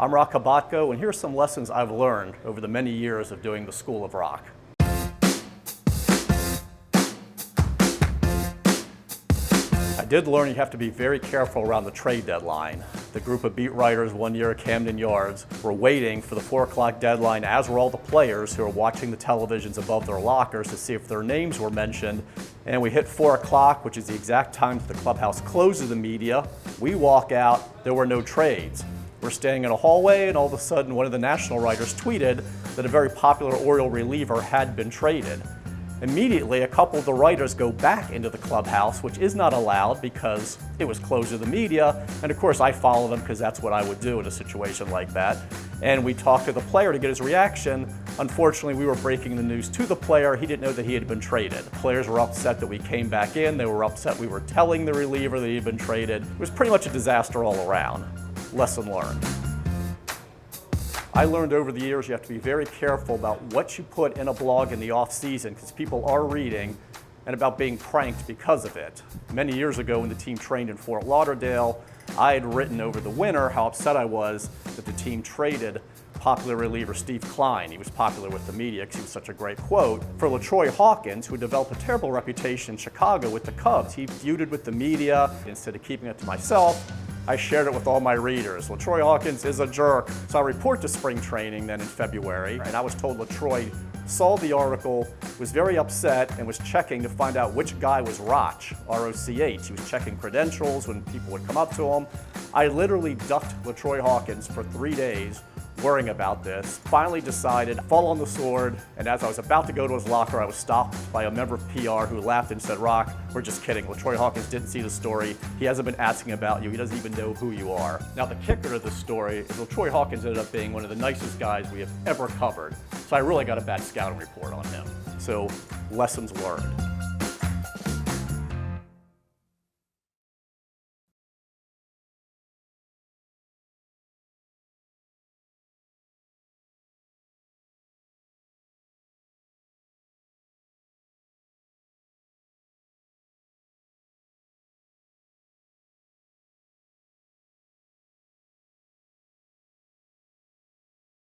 I'm Roch Kubatko, and here's some lessons I've learned over the many years of doing the Schoola Roch. I did learn you have to be very careful around the trade deadline. The group of beat writers one year at Camden Yards were waiting for the 4 o'clock deadline, as were all the players who were watching the televisions above their lockers to see if their names were mentioned. And we hit 4 o'clock, which is the exact time the clubhouse closes the media. We walk out, there were no trades. We're standing in a hallway, and all of a sudden one of the national writers tweeted that a very popular Oriole reliever had been traded. Immediately, a couple of the writers go back into the clubhouse, which is not allowed because it was closed to the media. And of course, I follow them because that's what I would do in a situation like that. And we talked to the player to get his reaction. Unfortunately, we were breaking the news to the player. He didn't know that he had been traded. The players were upset that we came back in. They were upset we were telling the reliever that he had been traded. It was pretty much a disaster all around. Lesson learned. I learned over the years you have to be very careful about what you put in a blog in the off season because people are reading, and about being pranked because of it. Many years ago when the team trained in Fort Lauderdale, I had written over the winter how upset I was that the team traded popular reliever Steve Klein. He was popular with the media because he was such a great quote. For LaTroy Hawkins, who developed a terrible reputation in Chicago with the Cubs, he feuded with the media. Instead of keeping it to myself, I shared it with all my readers. LaTroy Hawkins is a jerk. So I report to spring training then in February, and I was told LaTroy saw the article, was very upset, and was checking to find out which guy was Roch, R-O-C-H. He was checking credentials when people would come up to him. I literally ducked LaTroy Hawkins for 3 days worrying about this. Finally decided, fall on the sword, and as I was about to go to his locker, I was stopped by a member of PR who laughed and said, "Roch, we're just kidding. LaTroy Hawkins didn't see the story. He hasn't been asking about you. He doesn't even know who you are." Now the kicker to this story is LaTroy Hawkins ended up being one of the nicest guys we have ever covered. So I really got a bad scouting report on him. So lessons learned.